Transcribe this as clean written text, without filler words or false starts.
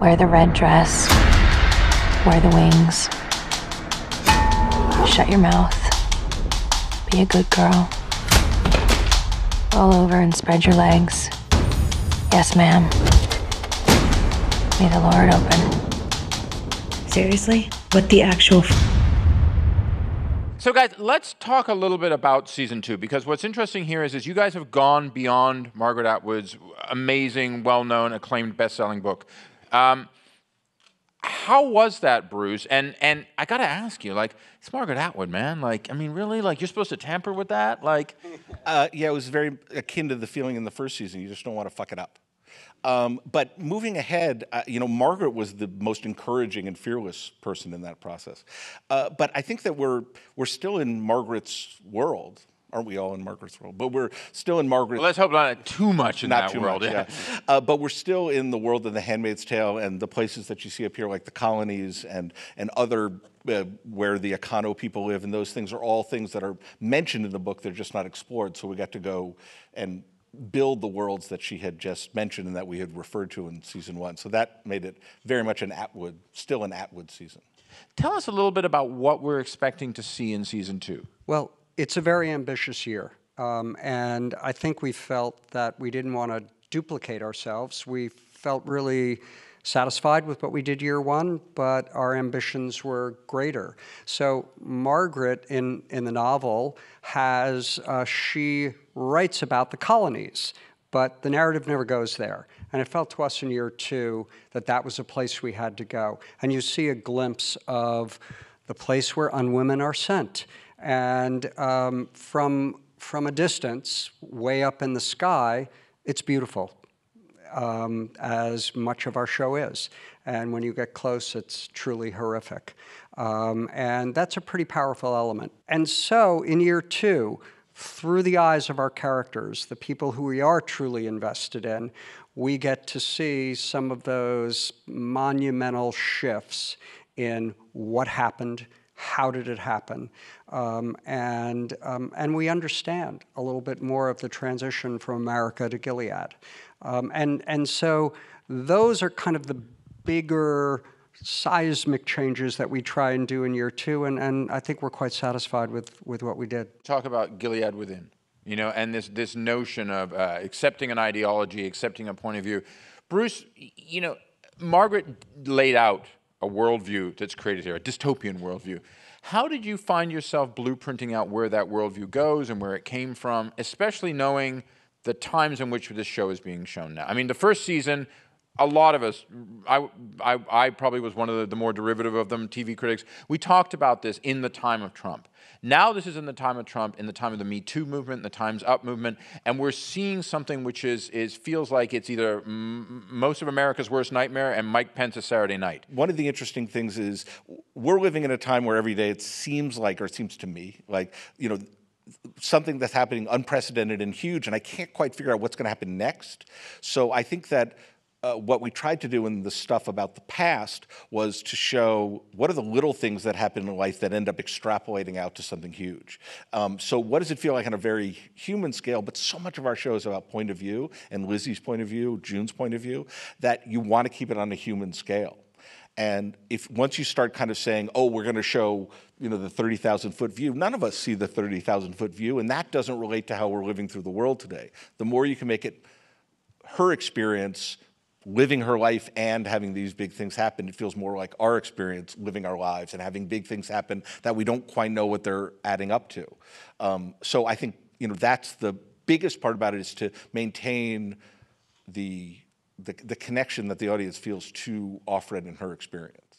Wear the red dress. Wear the wings. Shut your mouth. Be a good girl. Roll over and spread your legs. Yes, ma'am. May the Lord open. Seriously? What the actual... So guys, let's talk a little bit about season 2, because what's interesting here is you guys have gone beyond Margaret Atwood's amazing, well-known, acclaimed best-selling book. How was that, Bruce? And I got to ask you, like, it's Margaret Atwood, man. Like, I mean, really? Like, you're supposed to tamper with that? Like, yeah, it was very akin to the feeling in the first season. You just don't want to fuck it up. But moving ahead, Margaret was the most encouraging and fearless person in that process. But I think that we're still in Margaret's world. Aren't we all in Margaret's world? But we're still in Margaret's... Well, let's hope not too much in that world. Yeah. But we're still in the world of The Handmaid's Tale and the places that you see up here, like the colonies and other where the Econo people live, and those things are all things that are mentioned in the book. They're just not explored. So we got to go and build the worlds that she had just mentioned and that we had referred to in season 1. So that made it very much still an Atwood season. Tell us a little bit about what we're expecting to see in season 2. Well, it's a very ambitious year, and I think we felt that we didn't want to duplicate ourselves. We felt really satisfied with what we did year 1, but our ambitions were greater. So Margaret, in the novel, she writes about the colonies, but the narrative never goes there. And it felt to us in year 2 that that was a place we had to go. And you see a glimpse of the place where unwomen are sent. And from a distance, way up in the sky, it's beautiful, as much of our show is. And when you get close, it's truly horrific. And that's a pretty powerful element. And so in year 2, through the eyes of our characters, the people who we are truly invested in, we get to see some of those monumental shifts in what happened, how did it happen, and we understand a little bit more of the transition from America to Gilead. And so those are kind of the bigger seismic changes that we try and do in year 2, and I think we're quite satisfied with what we did. Talk about Gilead within, and this notion of accepting an ideology, accepting a point of view. Bruce, Margaret laid out a worldview that's created here, a dystopian worldview. How did you find yourself blueprinting out where that worldview goes and where it came from, especially knowing the times in which this show is being shown now? I mean, the first season, a lot of us, I probably was one of the more derivative of them, TV critics, we talked about this in the time of Trump. Now this is in the time of Trump, in the time of the Me Too movement, the Time's Up movement, and we're seeing something which feels like it's either most of America's worst nightmare and Mike Pence's Saturday night. One of the interesting things is we're living in a time where every day it seems like, or it seems to me, like, something that's happening unprecedented and huge, and I can't quite figure out what's going to happen next. So I think that what we tried to do in the stuff about the past was to show what are the little things that happen in life that end up extrapolating out to something huge. So what does it feel like on a very human scale? But so much of our show is about point of view, and Lizzie's point of view, June's point of view, that you want to keep it on a human scale. And once you start kind of saying, oh, we're going to show the 30,000-foot view, none of us see the 30,000-foot view, and that doesn't relate to how we're living through the world today. The more you can make it her experience, living her life and having these big things happen, it feels more like our experience living our lives and having big things happen that we don't quite know what they're adding up to. So I think that's the biggest part about it, is to maintain the connection that the audience feels to Offred and her experience.